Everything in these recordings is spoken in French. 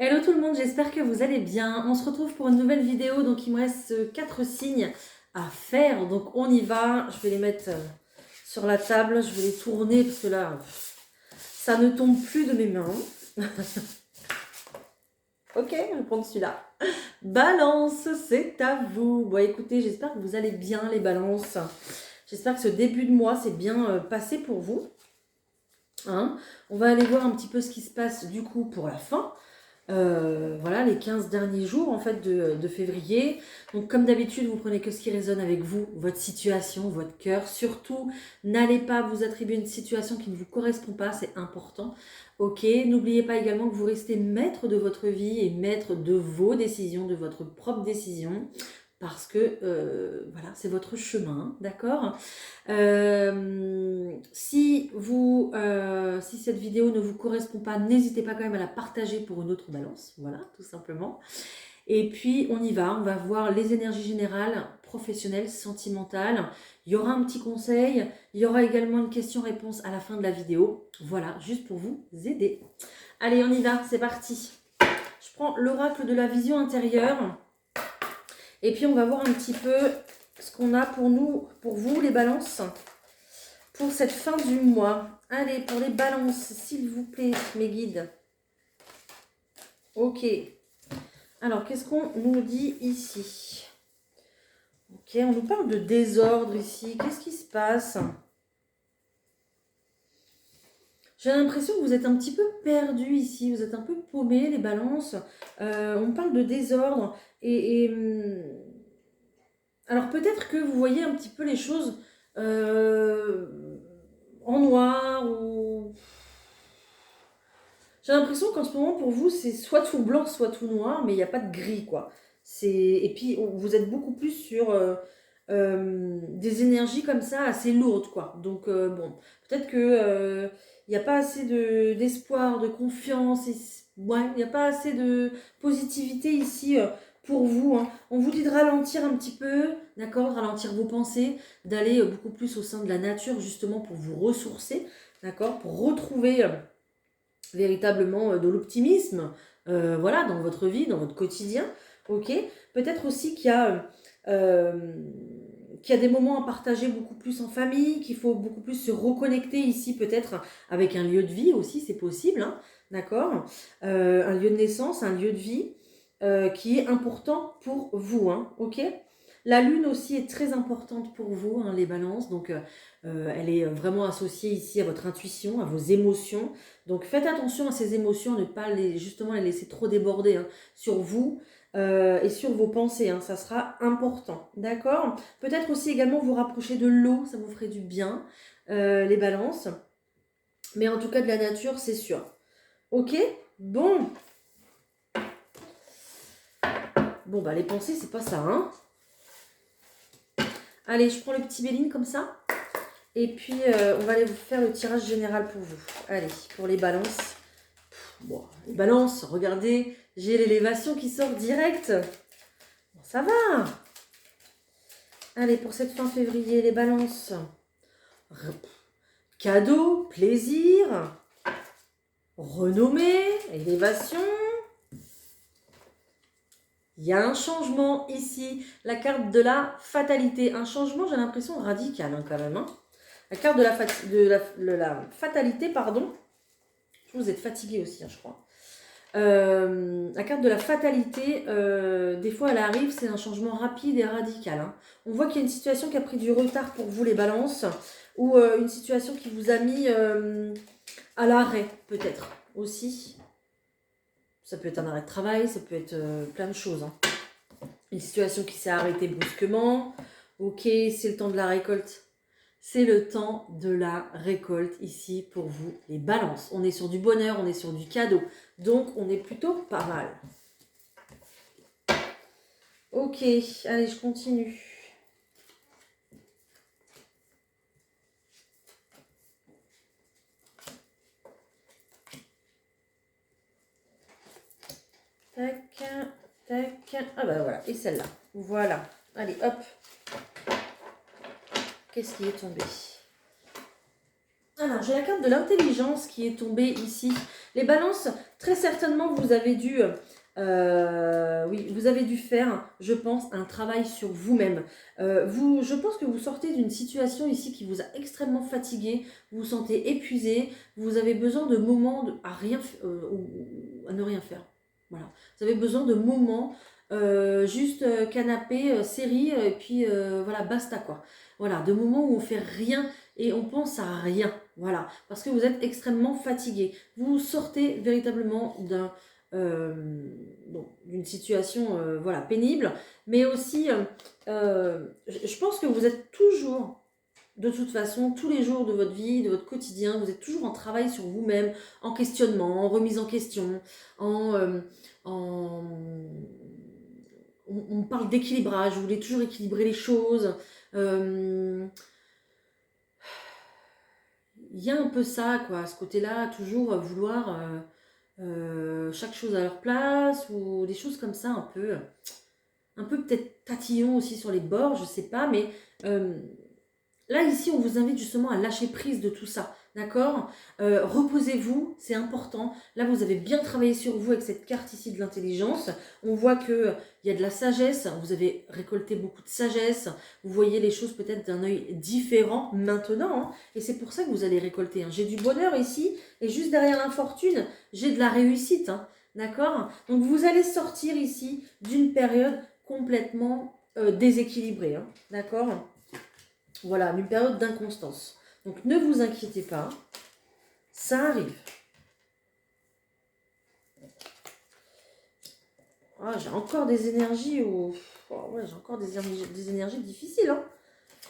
Hello tout le monde, j'espère que vous allez bien. On se retrouve pour une nouvelle vidéo, donc il me reste 4 signes à faire, donc on y va. Je vais les mettre sur la table, je vais les tourner parce que là, ça ne tombe plus de mes mains. Ok, je vais prendre celui-là. Balance, c'est à vous. Bon écoutez, j'espère que vous allez bien les balances. J'espère que ce début de mois s'est bien passé pour vous. Hein, on va aller voir un petit peu ce qui se passe du coup pour la fin. Voilà, les 15 derniers jours en fait de février. Donc comme d'habitude, vous prenez que ce qui résonne avec vous, votre situation, votre cœur. Surtout, n'allez pas vous attribuer une situation qui ne vous correspond pas, c'est important. Ok, n'oubliez pas également que vous restez maître de votre vie et maître de vos décisions, de votre propre décision. Parce que voilà, c'est votre chemin, d'accord. Si cette vidéo ne vous correspond pas, n'hésitez pas quand même à la partager pour une autre balance, voilà, tout simplement. Et puis on y va, on va voir les énergies générales, professionnelles, sentimentales. Il y aura un petit conseil, il y aura également une question-réponse à la fin de la vidéo. Voilà, juste pour vous aider. Allez, on y va, c'est parti. Je prends l'oracle de la vision intérieure. Et puis on va voir un petit peu ce qu'on a pour nous, pour vous les balances, pour cette fin du mois. Allez, pour les balances, s'il vous plaît, mes guides. Ok. Alors, qu'est-ce qu'on nous dit ici? Ok, on nous parle de désordre ici. Qu'est-ce qui se passe? J'ai l'impression que vous êtes un petit peu perdu ici. Vous êtes un peu paumé, les balances. On parle de désordre. Alors, peut-être que vous voyez un petit peu les choses en noir ou... J'ai l'impression qu'en ce moment, pour vous, c'est soit tout blanc, soit tout noir, mais il n'y a pas de gris, quoi. Et puis, vous êtes beaucoup plus sur des énergies comme ça, assez lourdes, quoi. Donc, bon, peut-être que il n'y a pas assez d'espoir, de confiance, ouais, il n'y a pas assez de positivité ici pour vous. Hein. On vous dit de ralentir un petit peu, d'accord, de ralentir vos pensées, d'aller beaucoup plus au sein de la nature, justement, pour vous ressourcer, d'accord, pour retrouver... véritablement de l'optimisme, voilà, dans votre vie, dans votre quotidien, ok. Peut-être aussi qu'il y a des moments à partager beaucoup plus en famille, qu'il faut beaucoup plus se reconnecter ici, peut-être avec un lieu de vie aussi, c'est possible, hein, d'accord. Un lieu de naissance, un lieu de vie qui est important pour vous, hein, ok. La lune aussi est très importante pour vous, hein, les balances, donc elle est vraiment associée ici à votre intuition, à vos émotions. Donc faites attention à ces émotions, ne pas justement les laisser trop déborder hein, sur vous et sur vos pensées. Hein, ça sera important, d'accord. Peut-être aussi également vous rapprocher de l'eau, ça vous ferait du bien, les balances. Mais en tout cas de la nature, c'est sûr. Ok. Bon. Bon, bah les pensées, c'est pas ça, hein. Allez, je prends le petit Béline comme ça. Et puis, on va aller vous faire le tirage général pour vous. Allez, pour les balances. Bon, les balances, regardez, j'ai l'élévation qui sort direct. Bon, ça va. Allez, pour cette fin février, les balances. Cadeau, plaisir, renommée, élévation. Il y a un changement ici. La carte de la fatalité. Un changement, j'ai l'impression, radical hein, quand même. Hein. La carte de la fatalité, pardon. Vous êtes fatigué aussi, hein, je crois. La carte de la fatalité, des fois elle arrive, c'est un changement rapide et radical. Hein. On voit qu'il y a une situation qui a pris du retard pour vous les balances, ou une situation qui vous a mis à l'arrêt peut-être aussi. Ça peut être un arrêt de travail, ça peut être plein de choses. Hein. Une situation qui s'est arrêtée brusquement. Ok, c'est le temps de la récolte. C'est le temps de la récolte ici pour vous, les balances. On est sur du bonheur, on est sur du cadeau. Donc, on est plutôt pas mal. Ok, allez, je continue. Tac, tac. Ah bah voilà, et celle-là. Voilà. Allez, hop. Qu'est-ce qui est tombé? Alors, j'ai la carte de l'intelligence qui est tombée ici. Les balances, très certainement, vous avez dû... oui, vous avez dû faire, je pense, un travail sur vous-même. Je pense que vous sortez d'une situation ici qui vous a extrêmement fatigué, vous vous sentez épuisé, vous avez besoin de moments à ne rien faire. Voilà. Vous avez besoin de moments, juste canapé, série, et puis voilà, basta quoi. Voilà, de moments où on fait rien et on pense à rien. Voilà, parce que vous êtes extrêmement fatigué. Vous sortez véritablement euh, d'une situation voilà, pénible, mais aussi, je pense que vous êtes toujours, de toute façon, tous les jours de votre vie, de votre quotidien, vous êtes toujours en travail sur vous-même, en questionnement, en remise en question, en... en on parle d'équilibrage, vous voulez toujours équilibrer les choses. Il y a un peu ça, quoi, ce côté-là, toujours vouloir chaque chose à leur place, ou des choses comme ça, un peu peut-être tatillon aussi sur les bords, je sais pas, mais là, ici, on vous invite justement à lâcher prise de tout ça, d'accord? Reposez-vous, c'est important. Là, vous avez bien travaillé sur vous avec cette carte ici de l'intelligence. On voit qu'il y a de la sagesse, vous avez récolté beaucoup de sagesse. Vous voyez les choses peut-être d'un œil différent maintenant, hein, et c'est pour ça que vous allez récolter. Hein. J'ai du bonheur ici, et juste derrière l'infortune, j'ai de la réussite, hein, d'accord? Donc, vous allez sortir ici d'une période complètement déséquilibrée, hein, d'accord? Voilà, une période d'inconstance. Donc ne vous inquiétez pas, ça arrive. Ah, j'ai encore des énergies ouais, j'ai encore des énergies difficiles. Hein.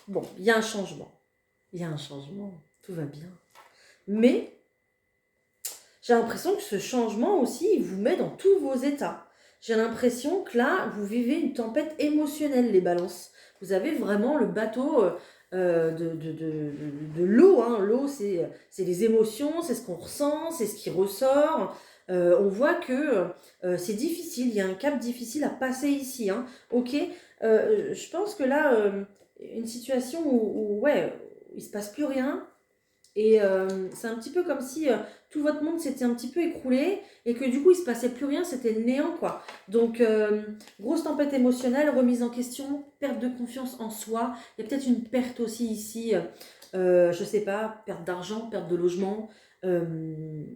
Bon, il y a un changement. Il y a un changement, tout va bien. Mais j'ai l'impression que ce changement aussi, il vous met dans tous vos états. J'ai l'impression que là, vous vivez une tempête émotionnelle, les balances. Vous avez vraiment le bateau de l'eau. Hein. L'eau, c'est les émotions, c'est ce qu'on ressent, c'est ce qui ressort. On voit que c'est difficile, il y a un cap difficile à passer ici. Hein. Ok, je pense que là, une situation ouais, il ne se passe plus rien. Et c'est un petit peu comme si tout votre monde s'était un petit peu écroulé et que du coup il se passait plus rien, c'était le néant quoi. Donc grosse tempête émotionnelle, remise en question, perte de confiance en soi. Il y a peut-être une perte aussi ici, je sais pas, perte d'argent, perte de logement, une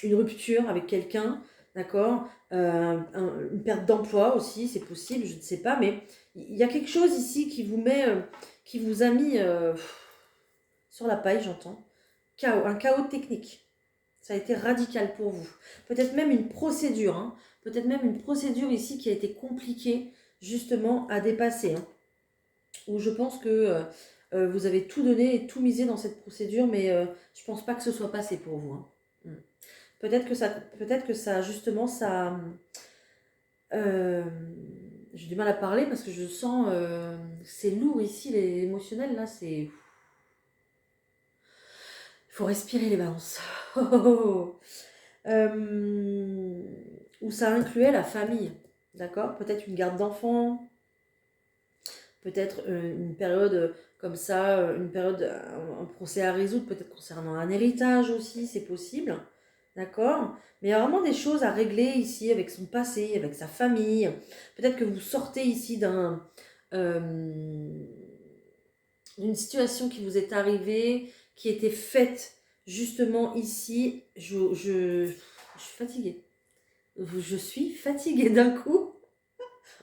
rupture avec quelqu'un, d'accord, une perte d'emploi aussi, c'est possible, je ne sais pas, mais il y a quelque chose ici qui vous met, qui vous a mis sur la paille, j'entends. Chaos, un chaos technique. Ça a été radical pour vous. Peut-être même une procédure. Hein. Peut-être même une procédure ici qui a été compliquée justement à dépasser. Hein. Où je pense que vous avez tout donné et tout misé dans cette procédure, mais je pense pas que ce soit passé pour vous. Hein. Peut-être que ça, justement, ça... j'ai du mal à parler parce que je sens... c'est lourd ici, l'émotionnel, là, c'est... Il faut respirer les balances. Où ça incluait la famille, d'accord? Peut-être une garde d'enfants, peut-être une période comme ça, une période, un procès à résoudre, peut-être concernant un héritage aussi, c'est possible, d'accord? Mais il y a vraiment des choses à régler ici avec son passé, avec sa famille. Peut-être que vous sortez ici d'une situation qui vous est arrivée, qui était faite justement ici. Je suis fatiguée. Je suis fatiguée d'un coup.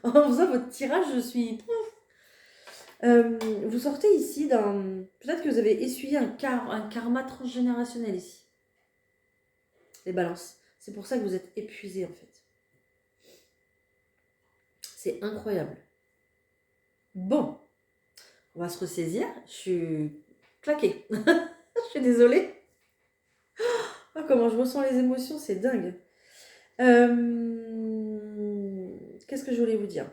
En faisant votre tirage, je suis... vous sortez ici d'un... Peut-être que vous avez essuyé un karma transgénérationnel ici. Les balances. C'est pour ça que vous êtes épuisé en fait. C'est incroyable. Bon. On va se ressaisir. Je suis claquée. Je suis désolée. Oh, comment je ressens les émotions, c'est dingue. Qu'est-ce que je voulais vous dire?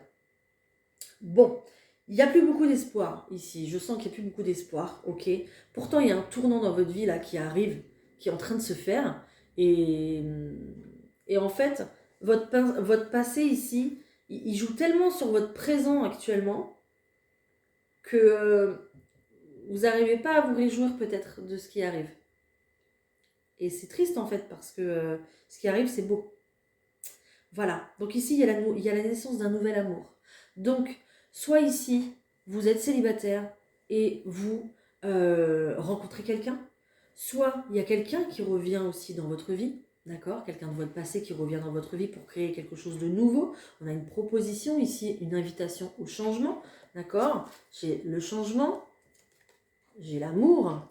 Bon, il n'y a plus beaucoup d'espoir ici. Je sens qu'il n'y a plus beaucoup d'espoir, ok. Pourtant, il y a un tournant dans votre vie là qui arrive, qui est en train de se faire. Et, et en fait, votre passé ici, il joue tellement sur votre présent actuellement que vous n'arrivez pas à vous réjouir peut-être de ce qui arrive. Et c'est triste en fait, parce que ce qui arrive, c'est beau. Voilà, donc ici, il y a la naissance d'un nouvel amour. Donc, soit ici, vous êtes célibataire et vous rencontrez quelqu'un, soit il y a quelqu'un qui revient aussi dans votre vie, d'accord? Quelqu'un de votre passé qui revient dans votre vie pour créer quelque chose de nouveau. On a une proposition ici, une invitation au changement, d'accord? J'ai le changement, j'ai l'amour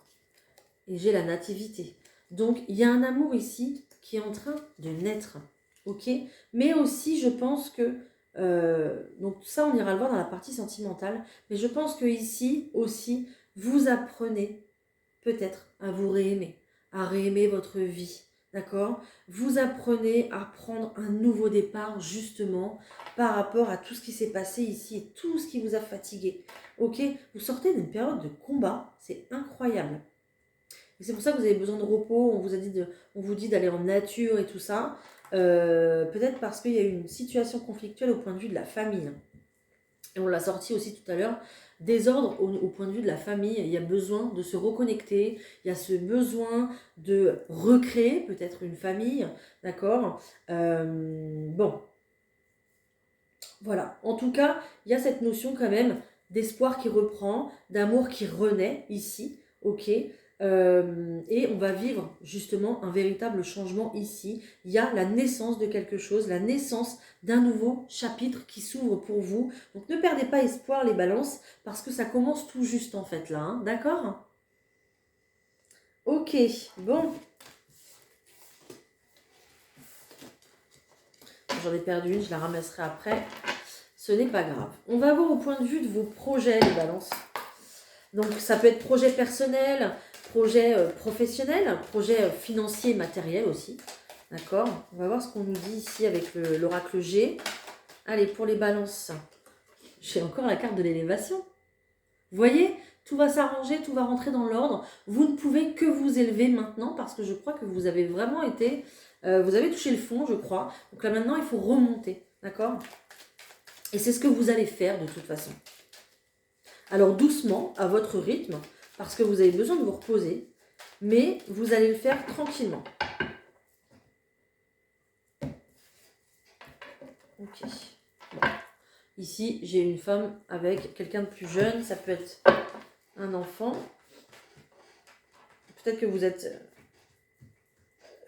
et j'ai la nativité. Donc, il y a un amour ici qui est en train de naître. Ok, mais aussi je pense que donc ça on ira le voir dans la partie sentimentale, mais je pense que ici aussi vous apprenez peut-être à vous réaimer, à réaimer votre vie, d'accord? Vous apprenez à prendre un nouveau départ justement par rapport à tout ce qui s'est passé ici et tout ce qui vous a fatigué. Ok, vous sortez d'une période de combat, c'est incroyable. Et c'est pour ça que vous avez besoin de repos, on vous dit d'aller en nature et tout ça. Peut-être parce qu'il y a eu une situation conflictuelle au point de vue de la famille. Et on l'a sorti aussi tout à l'heure, désordre au point de vue de la famille. Il y a besoin de se reconnecter, il y a ce besoin de recréer peut-être une famille, d'accord. Bon, voilà. En tout cas, il y a cette notion quand même d'espoir qui reprend, d'amour qui renaît ici, ok. Et on va vivre justement un véritable changement ici. Il y a la naissance de quelque chose, la naissance d'un nouveau chapitre qui s'ouvre pour vous. Donc ne perdez pas espoir les balances, parce que ça commence tout juste en fait là, hein, d'accord? Ok, bon. J'en ai perdu une, je la ramasserai après. Ce n'est pas grave. On va voir au point de vue de vos projets les balances. Donc ça peut être projet personnel, projet professionnel, projet financier et matériel aussi. D'accord? On va voir ce qu'on nous dit ici avec l'oracle G. Allez, pour les balances, j'ai encore la carte de l'élévation. Vous voyez, tout va s'arranger, tout va rentrer dans l'ordre. Vous ne pouvez que vous élever maintenant, parce que je crois que vous avez vraiment été... vous avez touché le fond, je crois. Donc là maintenant, il faut remonter. D'accord? Et c'est ce que vous allez faire de toute façon. Alors doucement, à votre rythme, parce que vous avez besoin de vous reposer, mais vous allez le faire tranquillement. Ok. Bon. Ici, j'ai une femme avec quelqu'un de plus jeune, ça peut être un enfant. Peut-être que vous êtes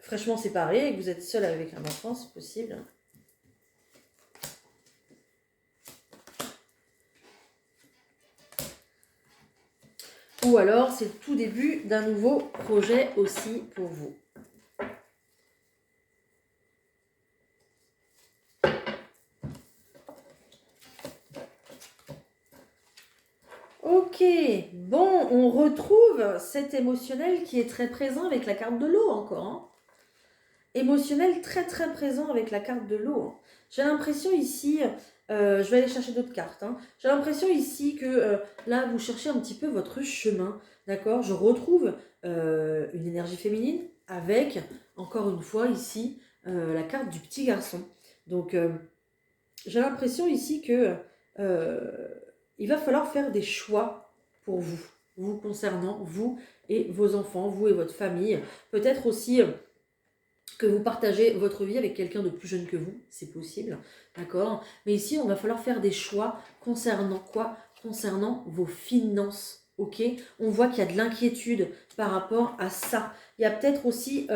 fraîchement séparés et que vous êtes seul avec un enfant, c'est possible. Ou alors, c'est le tout début d'un nouveau projet aussi pour vous. Ok, bon, on retrouve cet émotionnel qui est très présent avec la carte de l'eau encore. Hein. Émotionnel très très présent avec la carte de l'eau. Hein. J'ai l'impression ici, je vais aller chercher d'autres cartes. Hein. J'ai l'impression ici que là, vous cherchez un petit peu votre chemin. D'accord? Je retrouve une énergie féminine avec, encore une fois ici, la carte du petit garçon. Donc, j'ai l'impression ici que il va falloir faire des choix pour vous, vous concernant, vous et vos enfants, vous et votre famille. Peut-être aussi que vous partagez votre vie avec quelqu'un de plus jeune que vous, c'est possible, d'accord? Mais ici, on va falloir faire des choix concernant quoi? Concernant vos finances, ok? On voit qu'il y a de l'inquiétude par rapport à ça. Il y a peut-être aussi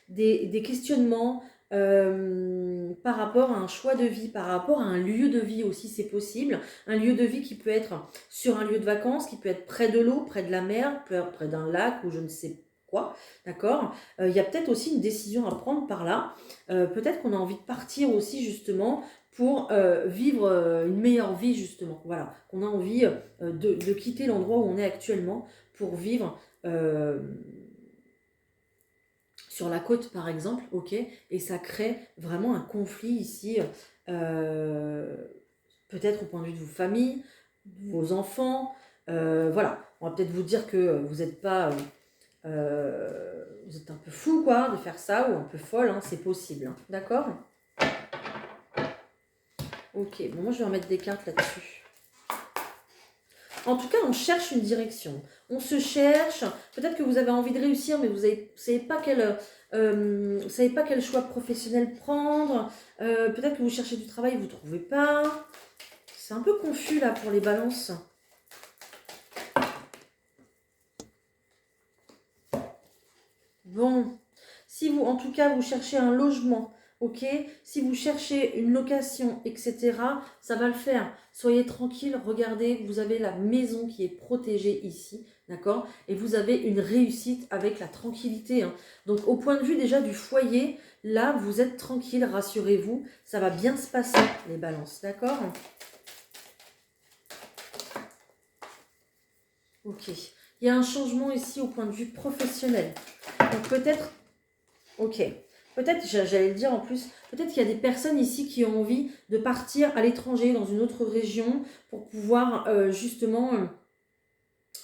des questionnements par rapport à un choix de vie, par rapport à un lieu de vie aussi, c'est possible. Un lieu de vie qui peut être sur un lieu de vacances, qui peut être près de l'eau, près de la mer, près d'un lac ou je ne sais quoi, d'accord? Il y a peut-être aussi une décision à prendre par là. Peut-être qu'on a envie de partir aussi justement pour vivre une meilleure vie justement. Voilà, qu'on a envie de quitter l'endroit où on est actuellement pour vivre sur la côte par exemple, ok, et ça crée vraiment un conflit ici, peut-être au point de vue de vos familles, de vos enfants, voilà, on va peut-être vous dire que vous n'êtes pas, vous êtes un peu fou quoi de faire ça, ou un peu folle, hein, c'est possible, hein, d'accord? Ok, bon moi je vais remettre des cartes là-dessus. En tout cas, on cherche une direction. On se cherche. Peut-être que vous avez envie de réussir, mais vous ne savez pas quel choix professionnel prendre. Peut-être que vous cherchez du travail et vous ne trouvez pas. C'est un peu confus là pour les balances. Bon, si vous, en tout cas, vous cherchez un logement, ok? Si vous cherchez une location, etc., ça va le faire. Soyez tranquille, regardez, vous avez la maison qui est protégée ici, d'accord? Et vous avez une réussite avec la tranquillité, hein. Donc, au point de vue déjà du foyer, là, vous êtes tranquille, rassurez-vous, ça va bien se passer, les balances, d'accord? Ok. Il y a un changement ici au point de vue professionnel. Donc, peut-être... Ok. Peut-être, j'allais le dire en plus, peut-être qu'il y a des personnes ici qui ont envie de partir à l'étranger, dans une autre région, pour pouvoir justement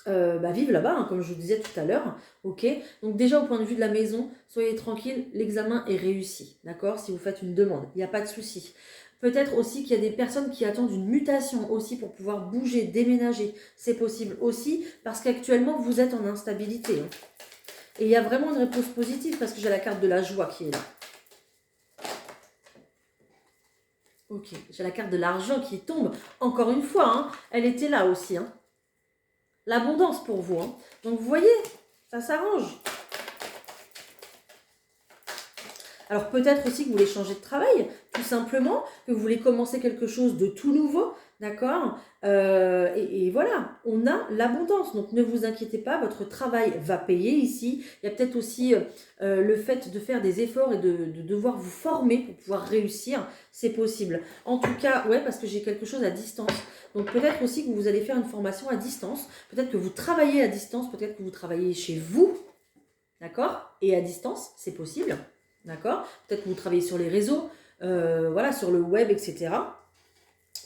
vivre là-bas, hein, comme je vous disais tout à l'heure. Ok. Donc déjà, au point de vue de la maison, soyez tranquille, l'examen est réussi. D'accord? Si vous faites une demande, il n'y a pas de souci. Peut-être aussi qu'il y a des personnes qui attendent une mutation aussi pour pouvoir bouger, déménager. C'est possible aussi parce qu'actuellement, vous êtes en instabilité, hein. Et il y a vraiment une réponse positive parce que j'ai la carte de la joie qui est là. Ok, j'ai la carte de l'argent qui tombe. Encore une fois, hein, elle était là aussi, hein. L'abondance pour vous, hein. Donc vous voyez, ça s'arrange. Alors peut-être aussi que vous voulez changer de travail, tout simplement, que vous voulez commencer quelque chose de tout nouveau, d'accord, et voilà, on a l'abondance, donc ne vous inquiétez pas, votre travail va payer ici. Il y a peut-être aussi le fait de faire des efforts et de devoir vous former pour pouvoir réussir, c'est possible. En tout cas, ouais, parce que j'ai quelque chose à distance. Donc peut-être aussi que vous allez faire une formation à distance, peut-être que vous travaillez à distance, peut-être que vous travaillez chez vous, d'accord, et à distance, c'est possible. D'accord? Peut-être que vous travaillez sur les réseaux, voilà, sur le web, etc.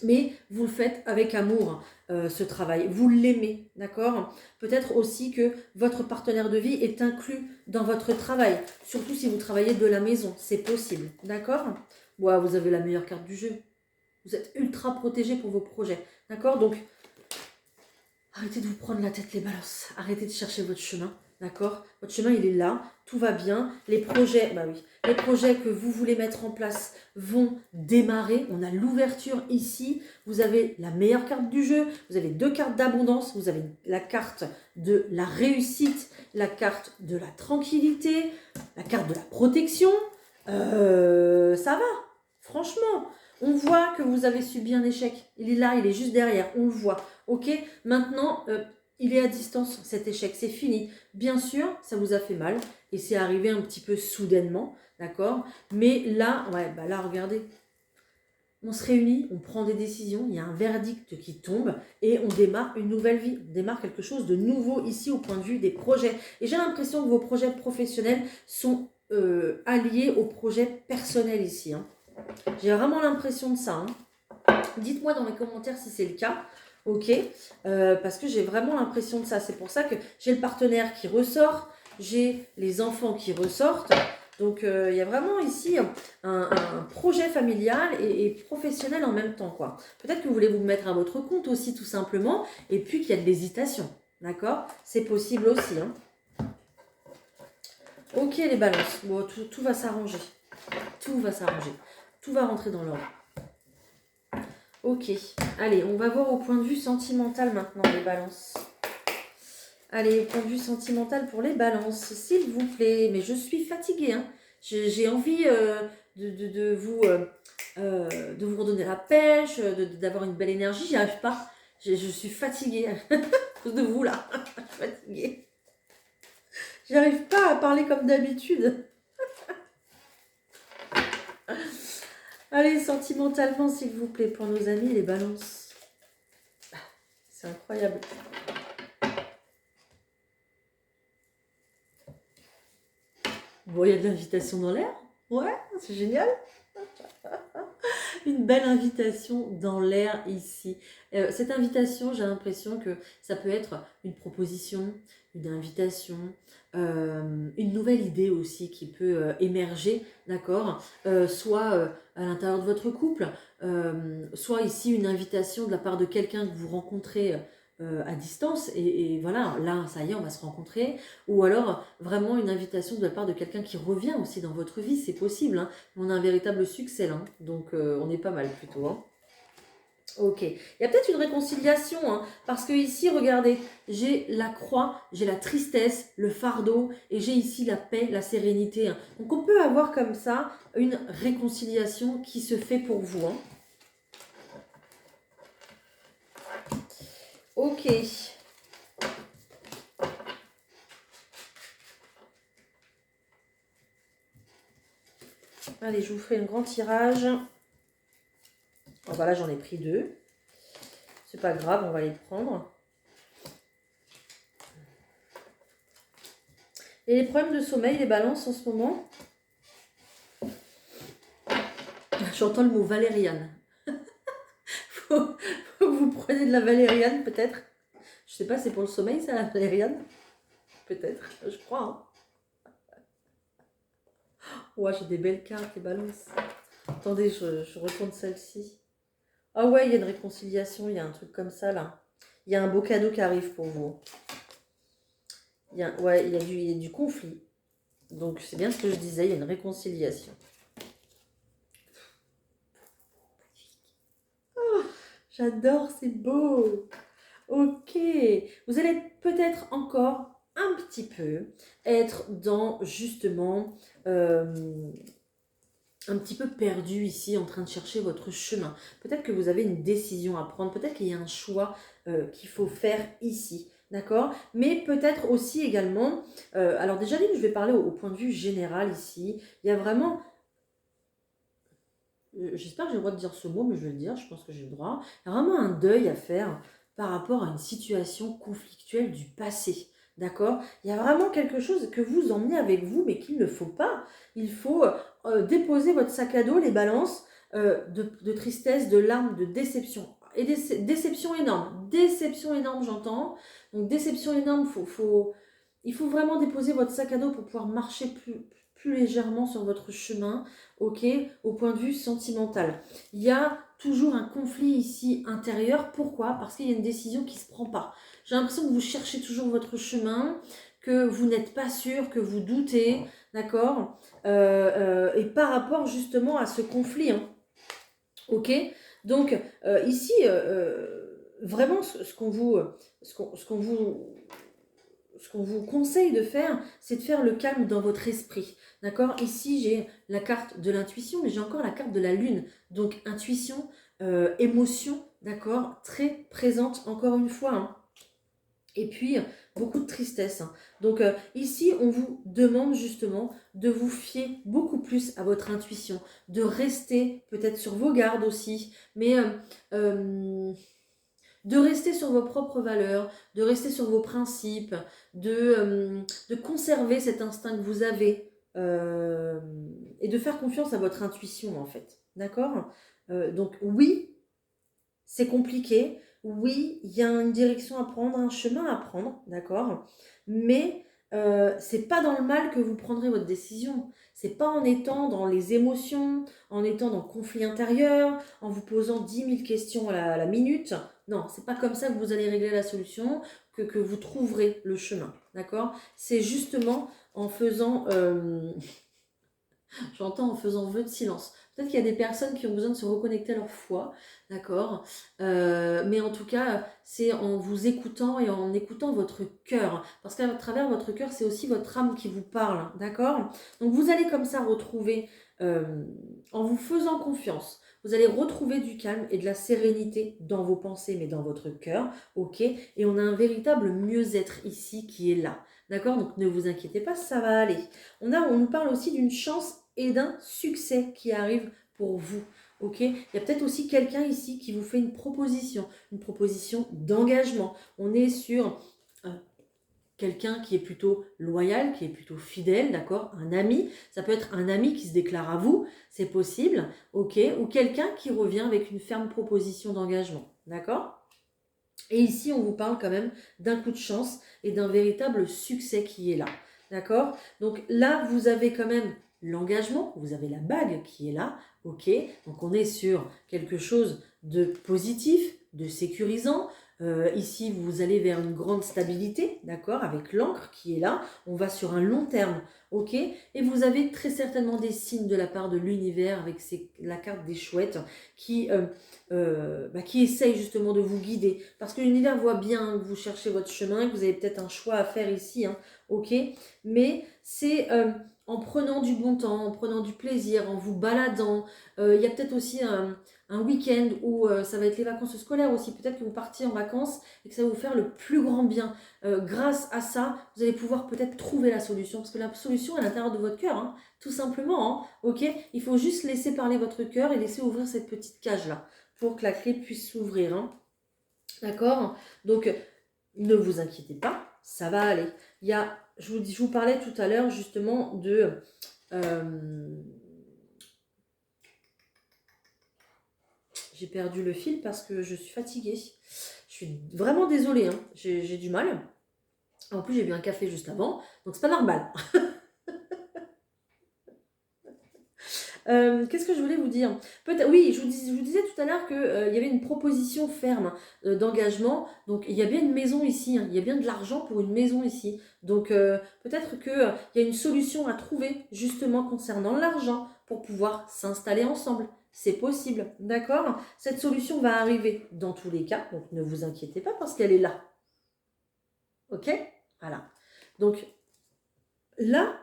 Mais vous le faites avec amour, ce travail. Vous l'aimez, d'accord? Peut-être aussi que votre partenaire de vie est inclus dans votre travail. Surtout si vous travaillez de la maison. C'est possible, d'accord? Ouais, vous avez la meilleure carte du jeu. Vous êtes ultra protégé pour vos projets, d'accord? Donc, arrêtez de vous prendre la tête les balances. Arrêtez de chercher votre chemin. D'accord? Votre chemin, il est là. Tout va bien. Les projets, bah oui, les projets que vous voulez mettre en place vont démarrer. On a l'ouverture ici. Vous avez la meilleure carte du jeu. Vous avez 2 cartes d'abondance. Vous avez la carte de la réussite, la carte de la tranquillité, la carte de la protection. Ça va. Franchement, on voit que vous avez subi un échec. Il est là, il est juste derrière. On le voit. Ok? Maintenant, il est à distance, cet échec, c'est fini. Bien sûr, ça vous a fait mal et c'est arrivé un petit peu soudainement, d'accord? Mais là, ouais, bah là, regardez, on se réunit, on prend des décisions, il y a un verdict qui tombe et on démarre une nouvelle vie, on démarre quelque chose de nouveau ici au point de vue des projets. Et j'ai l'impression que vos projets professionnels sont alliés aux projets personnels ici, hein. J'ai vraiment l'impression de ça, hein. Dites-moi dans les commentaires si c'est le cas. Ok, parce que j'ai vraiment l'impression de ça. C'est pour ça que j'ai le partenaire qui ressort, j'ai les enfants qui ressortent. Donc il y a vraiment ici un projet familial et professionnel en même temps, quoi. Peut-être que vous voulez vous mettre à votre compte aussi, tout simplement, et puis qu'il y a de l'hésitation. D'accord? C'est possible aussi, hein. Ok, les balances. Bon, tout va s'arranger. Tout va s'arranger. Tout va rentrer dans l'ordre. Ok, allez, on va voir au point de vue sentimental maintenant, les balances. Allez, au point de vue sentimental pour les balances, s'il vous plaît. Mais je suis fatiguée, hein. J'ai envie de vous redonner la pêche, d'avoir une belle énergie. J'y arrive pas. Je suis fatiguée à cause de vous, là. Je suis fatiguée. J'arrive pas à parler comme d'habitude. Allez, sentimentalement, s'il vous plaît, pour nos amis, les balances. C'est incroyable. Bon, il y a de l'invitation dans l'air. Ouais, c'est génial. Une belle invitation dans l'air ici. Cette invitation, j'ai l'impression que ça peut être une proposition, une invitation, une nouvelle idée aussi qui peut émerger, d'accord, soit à l'intérieur de votre couple, soit ici une invitation de la part de quelqu'un que vous rencontrez à distance et voilà, là, ça y est, on va se rencontrer. Ou alors, vraiment une invitation de la part de quelqu'un qui revient aussi dans votre vie, c'est possible. Hein. On a un véritable succès là, donc on est pas mal plutôt. Hein. Ok, il y a peut-être une réconciliation, hein, parce que ici, regardez, j'ai la croix, j'ai la tristesse, le fardeau, et j'ai ici la paix, la sérénité. Hein. Donc on peut avoir comme ça une réconciliation qui se fait pour vous. Hein. Ok. Allez, je vous fais un grand tirage. Oh, bah là, j'en ai pris 2. C'est pas grave, on va les prendre. Et les problèmes de sommeil, les balances en ce moment? J'entends le mot valériane. faut que vous preniez de la valériane, peut-être. Je sais pas, c'est pour le sommeil, ça, la valériane? Peut-être, je crois. Hein. Ouais, j'ai des belles cartes, les balances. Attendez, je retourne celle-ci. Ah ouais, il y a une réconciliation, il y a un truc comme ça, là. Il y a un beau cadeau qui arrive pour vous. Ouais, il y a du conflit. Donc, c'est bien ce que je disais, il y a une réconciliation. Oh, j'adore, c'est beau. Ok. Vous allez peut-être encore un petit peu être dans, justement, un petit peu perdu ici, en train de chercher votre chemin. Peut-être que vous avez une décision à prendre, peut-être qu'il y a un choix qu'il faut faire ici. D'accord? Mais peut-être aussi également, alors déjà, je vais parler au point de vue général ici. Il y a vraiment, j'espère que j'ai le droit de dire ce mot, mais je vais le dire, je pense que j'ai le droit. Il y a vraiment un deuil à faire par rapport à une situation conflictuelle du passé. D'accord? Il y a vraiment quelque chose que vous emmenez avec vous, mais qu'il ne faut pas. Il faut déposer votre sac à dos, les balances de tristesse, de larmes, de déception. Et déception énorme, j'entends. Donc déception énorme, il faut vraiment déposer votre sac à dos pour pouvoir marcher plus légèrement sur votre chemin, ok, au point de vue sentimental. Il y a toujours un conflit ici intérieur. Pourquoi? Parce qu'il y a une décision qui ne se prend pas. J'ai l'impression que vous cherchez toujours votre chemin, que vous n'êtes pas sûr, que vous doutez, d'accord, et par rapport justement à ce conflit, hein, ok. Donc ici, vraiment, ce qu'on vous, ce qu'on vous conseille de faire, c'est de faire le calme dans votre esprit. D'accord? Ici, j'ai la carte de l'intuition, mais j'ai encore la carte de la lune. Donc, intuition, émotion, d'accord? Très présente, encore une fois. Hein. Et puis, beaucoup de tristesse. Hein. Donc, ici, on vous demande justement de vous fier beaucoup plus à votre intuition, de rester peut-être sur vos gardes aussi, mais de rester sur vos propres valeurs, de rester sur vos principes, de conserver cet instinct que vous avez et de faire confiance à votre intuition en fait. D'accord? Donc oui, c'est compliqué. Oui, il y a une direction à prendre, un chemin à prendre, d'accord? Mais c'est pas dans le mal que vous prendrez votre décision. C'est pas en étant dans les émotions, en étant dans le conflit intérieur, en vous posant 10 000 questions à la minute. Non, c'est pas comme ça que vous allez régler la solution, que vous trouverez le chemin, d'accord? C'est justement en faisant j'entends en faisant vœu de silence. Peut-être qu'il y a des personnes qui ont besoin de se reconnecter à leur foi, d'accord. Mais en tout cas, c'est en vous écoutant et en écoutant votre cœur. Parce qu'à travers votre cœur, c'est aussi votre âme qui vous parle, d'accord. Donc vous allez comme ça retrouver, en vous faisant confiance, vous allez retrouver du calme et de la sérénité dans vos pensées, mais dans votre cœur, ok. Et on a un véritable mieux-être ici qui est là. D'accord? Donc ne vous inquiétez pas, ça va aller. On nous parle aussi d'une chance et d'un succès qui arrive pour vous. Ok? Il y a peut-être aussi quelqu'un ici qui vous fait une proposition d'engagement. On est sur quelqu'un qui est plutôt loyal, qui est plutôt fidèle, d'accord? Un ami, ça peut être un ami qui se déclare à vous, c'est possible, ok? Ou quelqu'un qui revient avec une ferme proposition d'engagement, d'accord? Et ici, on vous parle quand même d'un coup de chance et d'un véritable succès qui est là. D'accord? Donc là, vous avez quand même l'engagement, vous avez la bague qui est là. Ok? Donc on est sur quelque chose de positif, de sécurisant. Ici, vous allez vers une grande stabilité, d'accord, avec l'encre qui est là. On va sur un long terme, ok. Et vous avez très certainement des signes de la part de l'univers avec la carte des chouettes qui essaye justement de vous guider. Parce que l'univers voit bien que vous cherchez votre chemin, que vous avez peut-être un choix à faire ici, hein, ok. Mais c'est en prenant du bon temps, en prenant du plaisir, en vous baladant. Il y a peut-être aussi un week-end où ça va être les vacances scolaires aussi. Peut-être que vous partiez en vacances et que ça va vous faire le plus grand bien. Grâce à ça, vous allez pouvoir peut-être trouver la solution. Parce que la solution est à l'intérieur de votre cœur, hein, tout simplement. Hein, ok. Il faut juste laisser parler votre cœur et laisser ouvrir cette petite cage-là pour que la clé puisse s'ouvrir. Hein. D'accord. Donc, ne vous inquiétez pas, ça va aller. Il y a, je vous parlais tout à l'heure justement de... j'ai perdu le fil parce que je suis fatiguée. Je suis vraiment désolée, hein. J'ai du mal. En plus, j'ai bu un café juste avant, donc c'est pas normal. Qu'est-ce que je voulais vous dire? Oui, je vous disais tout à l'heure qu'il y avait une proposition ferme d'engagement. Donc, il y a bien une maison ici. Hein. Il y a bien de l'argent pour une maison ici. Donc, peut-être qu'il y a une solution à trouver justement concernant l'argent pour pouvoir s'installer ensemble. C'est possible, d'accord? Cette solution va arriver dans tous les cas. Donc, ne vous inquiétez pas parce qu'elle est là. Ok? Voilà. Donc, là,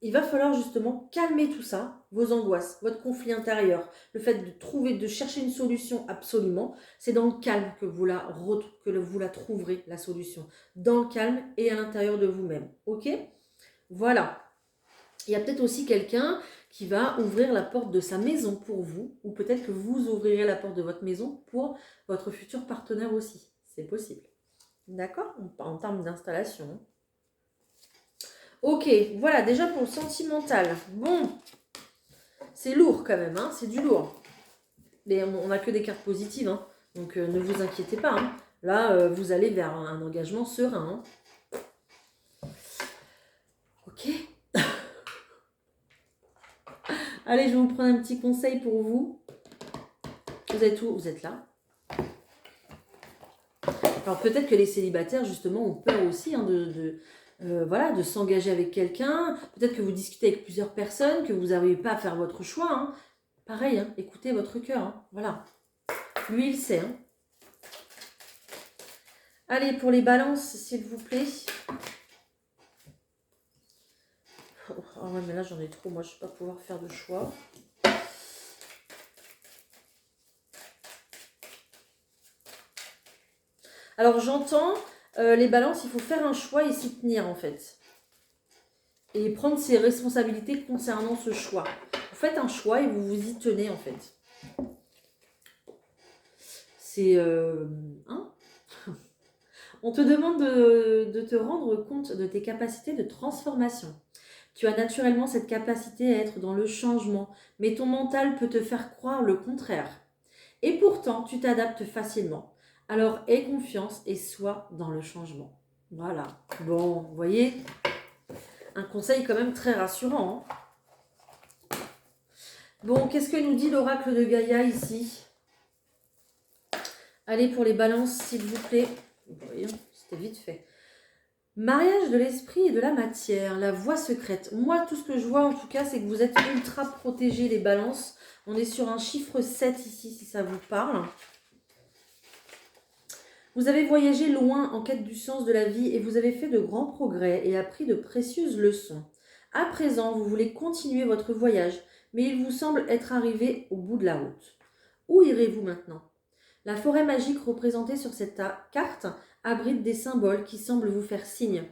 il va falloir justement calmer tout ça, vos angoisses, votre conflit intérieur, le fait de chercher une solution absolument, c'est dans le calme que vous la trouverez, la solution. Dans le calme et à l'intérieur de vous-même. Ok? Voilà. Il y a peut-être aussi quelqu'un qui va ouvrir la porte de sa maison pour vous, ou peut-être que vous ouvrirez la porte de votre maison pour votre futur partenaire aussi. C'est possible. D'accord? En termes d'installation. Ok, voilà, déjà pour le sentimental. Bon, c'est lourd quand même, hein, c'est du lourd. Mais on n'a que des cartes positives, hein, donc ne vous inquiétez pas. Hein. Là, vous allez vers un engagement serein. Hein. Ok. Allez, je vais vous prendre un petit conseil pour vous. Vous êtes où? Vous êtes là. Alors peut-être que les célibataires, justement, ont peur aussi hein, de s'engager avec quelqu'un. Peut-être que vous discutez avec plusieurs personnes, que vous n'arrivez pas à faire votre choix. Hein. Pareil, hein, écoutez votre cœur. Hein. Voilà. Lui, il sait. Hein. Allez, pour les balances, s'il vous plaît. Oh ouais, mais là, j'en ai trop. Moi, je ne vais pas pouvoir faire de choix. Alors, j'entends, les balances, il faut faire un choix et s'y tenir, en fait. Et prendre ses responsabilités concernant ce choix. Vous faites un choix et vous vous y tenez, en fait. C'est... hein. On te demande de te rendre compte de tes capacités de transformation. Tu as naturellement cette capacité à être dans le changement, mais ton mental peut te faire croire le contraire. Et pourtant, tu t'adaptes facilement. Alors, aie confiance et sois dans le changement. Voilà. Bon, vous voyez, un conseil quand même très rassurant. Hein. Bon, qu'est-ce que nous dit l'oracle de Gaïa ici? Allez, pour les balances, s'il vous plaît. Voyons, c'était vite fait. Mariage de l'esprit et de la matière, la voie secrète. Moi, tout ce que je vois, en tout cas, c'est que vous êtes ultra protégés, les balances. On est sur un chiffre 7 ici, si ça vous parle. Vous avez voyagé loin en quête du sens de la vie et vous avez fait de grands progrès et appris de précieuses leçons. À présent, vous voulez continuer votre voyage, mais il vous semble être arrivé au bout de la route. Où irez-vous maintenant? La forêt magique représentée sur cette carte abrite des symboles qui semblent vous faire signe.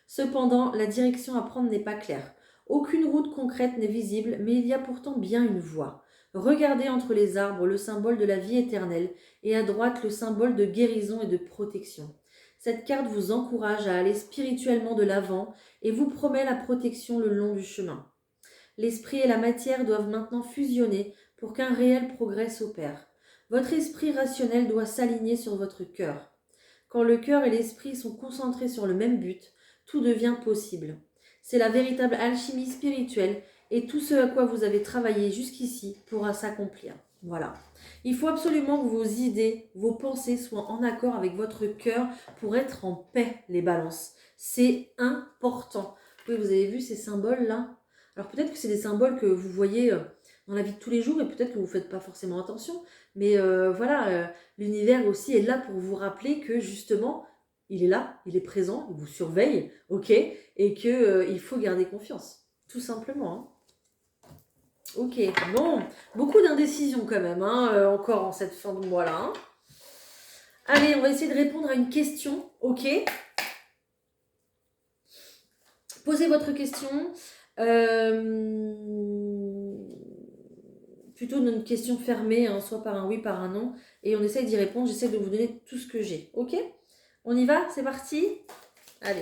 Cependant, la direction à prendre n'est pas claire. Aucune route concrète n'est visible, mais il y a pourtant bien une voie. Regardez entre les arbres le symbole de la vie éternelle et à droite le symbole de guérison et de protection. Cette carte vous encourage à aller spirituellement de l'avant et vous promet la protection le long du chemin. L'esprit et la matière doivent maintenant fusionner pour qu'un réel progrès s'opère. Votre esprit rationnel doit s'aligner sur votre cœur. Quand le cœur et l'esprit sont concentrés sur le même but, tout devient possible. C'est la véritable alchimie spirituelle et tout ce à quoi vous avez travaillé jusqu'ici pourra s'accomplir. Voilà. Il faut absolument que vos idées, vos pensées soient en accord avec votre cœur pour être en paix, les balances. C'est important. Oui, vous avez vu ces symboles-là? Alors peut-être que c'est des symboles que vous voyez dans la vie de tous les jours et peut-être que vous ne faites pas forcément attention. Mais voilà, l'univers aussi est là pour vous rappeler que justement, il est là, il est présent, il vous surveille, ok? Et qu'il faut garder confiance, tout simplement, hein. Ok, bon, beaucoup d'indécision quand même, hein, encore en cette fin de mois-là, hein. Allez, on va essayer de répondre à une question, ok? Posez votre question. Plutôt une question fermée, hein, soit par un oui, par un non. Et on essaye d'y répondre, j'essaie de vous donner tout ce que j'ai, ok? On y va? C'est parti? Allez.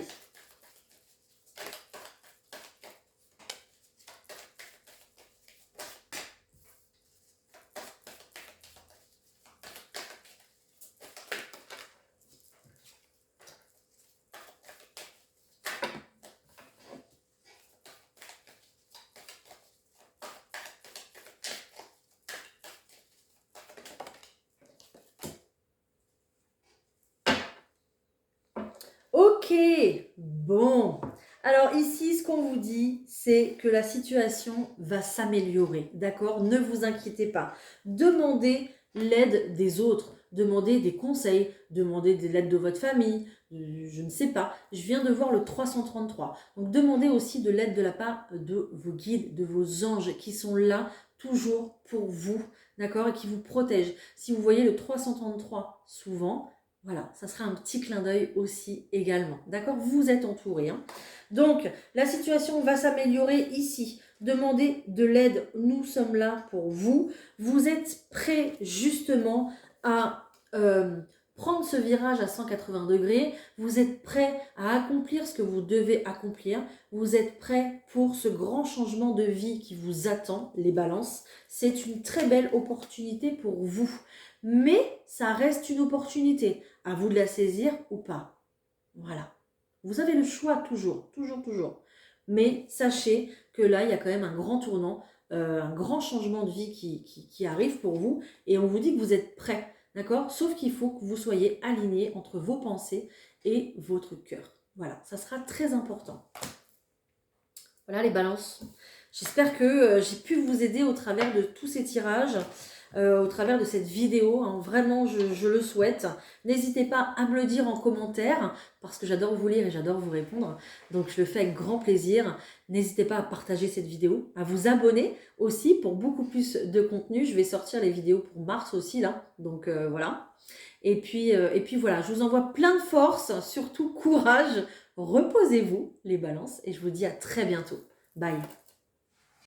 Ok, bon. Alors ici, ce qu'on vous dit, c'est que la situation va s'améliorer, d'accord? Ne vous inquiétez pas. Demandez l'aide des autres, demandez des conseils, demandez de l'aide de votre famille, je ne sais pas. Je viens de voir le 333. Donc demandez aussi de l'aide de la part de vos guides, de vos anges qui sont là toujours pour vous, d'accord? Et qui vous protègent. Si vous voyez le 333 souvent, voilà, ça sera un petit clin d'œil aussi également. D'accord? Vous êtes entouré, hein. Donc, la situation va s'améliorer ici. Demandez de l'aide. Nous sommes là pour vous. Vous êtes prêts justement à prendre ce virage à 180 degrés. Vous êtes prêts à accomplir ce que vous devez accomplir. Vous êtes prêts pour ce grand changement de vie qui vous attend, les balances. C'est une très belle opportunité pour vous. Mais ça reste une opportunité. À vous de la saisir ou pas. Voilà. Vous avez le choix toujours, toujours, toujours. Mais sachez que là, il y a quand même un grand tournant, un grand changement de vie qui arrive pour vous. Et on vous dit que vous êtes prêts, d'accord? Sauf qu'il faut que vous soyez aligné entre vos pensées et votre cœur. Voilà, ça sera très important. Voilà les balances. J'espère que j'ai pu vous aider au travers de tous ces tirages. Au travers de cette vidéo, hein. Vraiment je le souhaite. N'hésitez pas à me le dire en commentaire parce que j'adore vous lire et j'adore vous répondre, donc je le fais avec grand plaisir. N'hésitez pas à partager cette vidéo, à vous abonner aussi pour beaucoup plus de contenu. Je vais sortir les vidéos pour mars aussi là, donc voilà. Et puis voilà, je vous envoie plein de force, surtout courage, reposez-vous les balances et je vous dis à très bientôt. Bye.